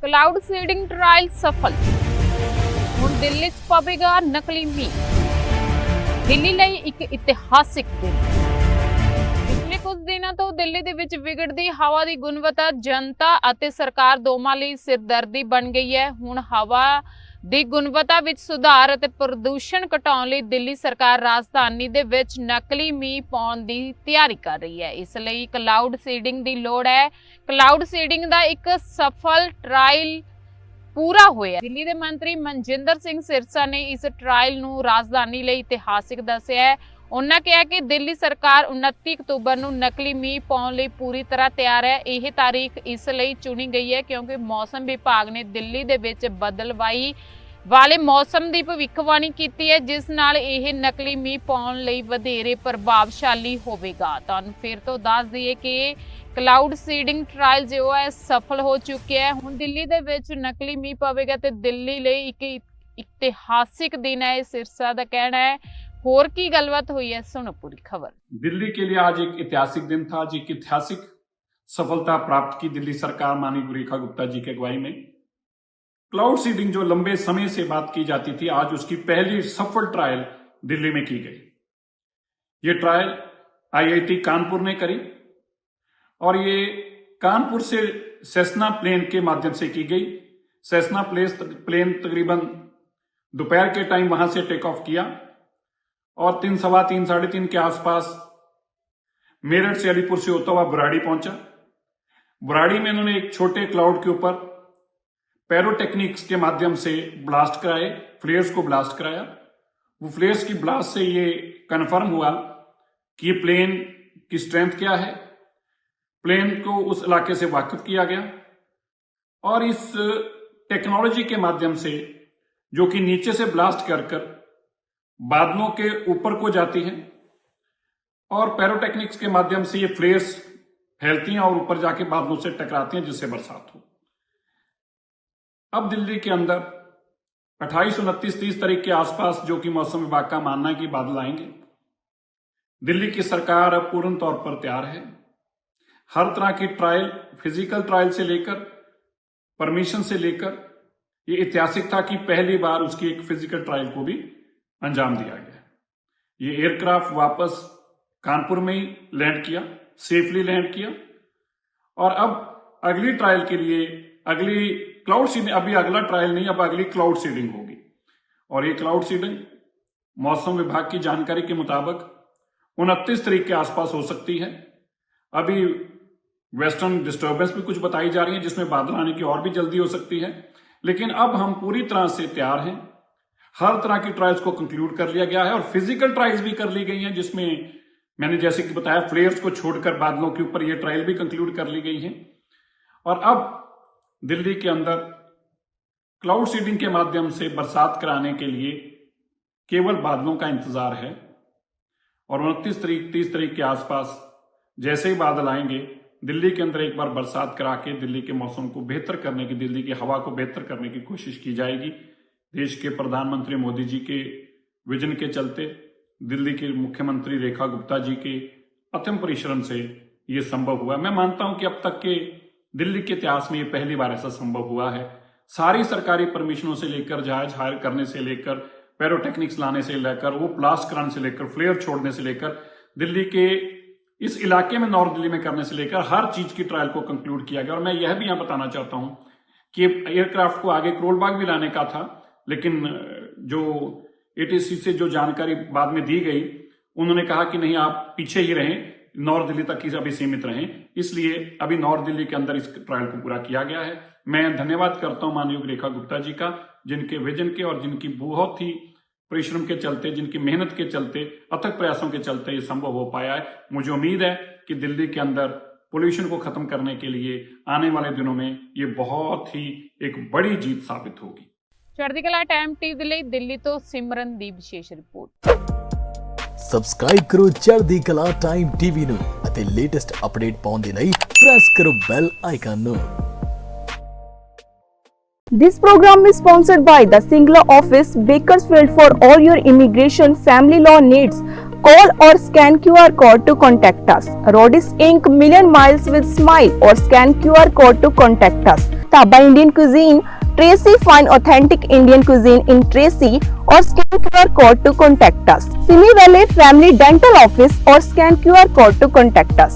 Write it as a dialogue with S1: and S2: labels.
S1: Cloud seeding trial सफल। ਹੁਣ ਦਿੱਲੀ 'ਚ ਪਵੇਗਾ ਨਕਲੀ ਮੀਂਹ। ਦਿੱਲੀ ਲਈ ਇੱਕ ਇਤਿਹਾਸਿਕ ਦਿਨ। ਪਿਛਲੇ ਕੁਝ ਦਿਨਾਂ ਤੋਂ ਦਿੱਲੀ ਦੇ ਵਿੱਚ ਵਿਗੜਦੀ ਹਵਾ ਦੀ ਗੁਣਵੱਤਾ ਜਨਤਾ ਅਤੇ ਸਰਕਾਰ ਦੋਵਾਂ ਲਈ ਸਿਰਦਰਦੀ ਬਣ ਗਈ ਹੈ। ਹੁਣ ਹਵਾ ਦੀ ਗੁਣਵੱਤਾ ਵਿੱਚ ਸੁਧਾਰ ਅਤੇ ਪ੍ਰਦੂਸ਼ਣ ਘਟਾਉਣ ਲਈ ਦਿੱਲੀ ਸਰਕਾਰ ਰਾਜਧਾਨੀ ਦੇ ਵਿੱਚ ਨਕਲੀ ਮੀਂਹ ਪਾਉਣ ਦੀ ਤਿਆਰੀ ਕਰ ਰਹੀ ਹੈ। ਇਸ ਲਈ ਕਲਾਉਡ ਸੀਡਿੰਗ ਦੀ ਲੋੜ ਹੈ। ਕਲਾਉਡ ਸੀਡਿੰਗ ਦਾ ਇੱਕ ਸਫਲ ਟ੍ਰਾਇਲ पूरा होया। दिल्ली के मंत्री मनजिंदर सिंह सिरसा ने इस ट्रायल नूं राजधानी लई इतिहासिक दस्सिया है। उन्होंने कहा कि दिल्ली सरकार 29 अक्तूबर नूं नकली मींह पाउण लई पूरी तरह तैयार है। यह तारीख इसलिए चुनी गई है क्योंकि मौसम विभाग ने दिल्ली दे विच बदलवाई वाले मौसम की भविष्यवाणी की है, जिस नाल यह नकली मींह पाउण लई वधेरे प्रभावशाली होवेगा। तुहानूं फिर तो दस दईए कि क्लाउड सीडिंग ट्रायल जो है सफल हो चुके हैं। हुण दिल्ली दे विच नकली मींह पवेगा ते दिल्ली लई एक इतिहासिक दिन है, सिरसा दा कहना है। होर की गलबात हुई है, सुनो पूरी खबर।
S2: दिल्ली के लिए आज एक ऐतिहासिक दिन था। आज एक ऐतिहासिक सफलता प्राप्त की दिल्ली सरकार माननीय रेखा गुप्ता जी की अगुवाई में। क्लाउड सीडिंग जो लंबे समय से बात की जाती थी, आज उसकी पहली सफल ट्रायल दिल्ली में की गई। ये ट्रायल IIT कानपुर ने करी और ये कानपुर से सेस्ना प्लेन के माध्यम से की गई। सेस्ना प्लेन तकरीबन दोपहर के टाइम वहां से टेक ऑफ किया और 3, सवा 3, 3:30 के आसपास मेरठ से अलीपुर से होता हुआ बुराड़ी पहुंचा। बुराड़ी में इन्होंने एक छोटे क्लाउड के ऊपर पैरोटेक्निक्स के माध्यम से ब्लास्ट कराए, फ्लेयर्स को ब्लास्ट कराया। वो फ्लेयर्स की ब्लास्ट से ये कंफर्म हुआ कि ये प्लेन की स्ट्रेंथ क्या है। प्लेन को उस इलाके से वाकिफ किया गया और इस टेक्नोलॉजी के माध्यम से, जो कि नीचे से ब्लास्ट कर बादलों के ऊपर को जाती है और पैरोटेक्निक्स के माध्यम से ये फ्लेयर्स फैलती हैं और ऊपर जाके बादलों से टकराती हैं, जिससे बरसात हो। अब दिल्ली के अंदर 28, 29, 30 तारीख के आसपास, जो कि मौसम विभाग का मानना है कि बादल आएंगे, दिल्ली की सरकार अब पूर्ण तौर पर तैयार है। हर तरह की ट्रायल, फिजिकल ट्रायल से लेकर परमिशन से लेकर, ये ऐतिहासिक था कि पहली बार उसकी एक फिजिकल ट्रायल को भी अंजाम दिया गया। ये एयरक्राफ्ट वापस कानपुर में ही लैंड किया, सेफली लैंड किया और अब अगली ट्रायल के लिए अगली क्लाउड सीडिंग, अभी अगला ट्रायल नहीं, अब अगली क्लाउड सीडिंग होगी। और ये क्लाउड सीडिंग मौसम विभाग की जानकारी के मुताबिक 29 तारीख के आसपास हो सकती है। अभी वेस्टर्न डिस्टर्बेंस भी कुछ बताई जा रही है, जिसमें बादल आने की और भी जल्दी हो सकती है। लेकिन अब हम पूरी तरह से तैयार हैं। हर तरह की ट्रायल्स को कंक्लूड कर लिया गया है और फिजिकल ट्रायल्स भी कर ली गई हैं, जिसमें मैंने जैसे कि बताया फ्लेयर्स को छोड़कर बादलों के ऊपर ये ट्रायल भी कंक्लूड कर ली गई है। और अब दिल्ली के अंदर क्लाउड सीडिंग के माध्यम से बरसात कराने के लिए केवल बादलों का इंतजार है और 29 तारीख 30 तारीख के आसपास जैसे ही बादल आएंगे, दिल्ली के अंदर एक बार बरसात करा के दिल्ली के मौसम को बेहतर करने की, दिल्ली की हवा को बेहतर करने की कोशिश की जाएगी। देश के प्रधानमंत्री मोदी जी के विजन के चलते, दिल्ली के मुख्यमंत्री रेखा गुप्ता जी के अथम परिश्रम से ये संभव हुआ। मैं मानता हूं कि अब तक के दिल्ली के इतिहास में ये पहली बार ऐसा संभव हुआ है। सारी सरकारी परमिशनों से लेकर, जहाज हायर करने से लेकर, पैरोटेक्निक्स लाने से लेकर, वो ब्लास्ट कराने से लेकर, फ्लेयर छोड़ने से लेकर, दिल्ली के इस इलाके में, नॉर्थ दिल्ली में करने से लेकर, हर चीज की ट्रायल को कंक्लूड किया गया। और मैं यह भी यहां बताना चाहता हूं कि एयरक्राफ्ट को आगे करोलबाग भी लाने का था, लेकिन जो ATC से जो जानकारी बाद में दी गई, उन्होंने कहा कि नहीं, आप पीछे ही रहें, नॉर्थ दिल्ली तक ही अभी सीमित रहें। इसलिए अभी नॉर्थ दिल्ली के अंदर इस ट्रायल को पूरा किया गया है। मैं धन्यवाद करता हूं माननीय रेखा गुप्ता जी का, जिनके विजन के और जिनकी बहुत ही परिश्रम के चलते, जिनकी मेहनत के चलते, अथक प्रयासों के चलते ये संभव हो पाया है। मुझे उम्मीद है कि दिल्ली के अंदर पोल्यूशन को खत्म करने के लिए आने वाले दिनों में ये बहुत ही एक बड़ी जीत साबित होगी।
S1: चढ़दी कला टाइम टीवी ਲਈ दिल्ली तो सिमरन ਦੀ विशेष रिपोर्ट।
S3: सब्सक्राइब करो चढ़दी कला टाइम टीवी ਨੂੰ ਅਤੇ ਲੇਟੈਸਟ ਅਪਡੇਟ ਪਾਉਣ ਦੇ ਲਈ ਪ੍ਰੈਸ ਕਰੋ ਬੈਲ ਆਈਕਨ ਨੂੰ।
S4: This program is sponsored by the Singla Office, Bakersfield. For all your immigration family law needs, call or scan QR code to contact us. Rodis Inc. Million Miles with Smile, or scan QR code to contact us. Taba Indian Cuisine, Tracy Fine Authentic Indian Cuisine in Tracy, or scan QR code to contact us. Simi Valley Family Dental Office, or scan QR code to contact us.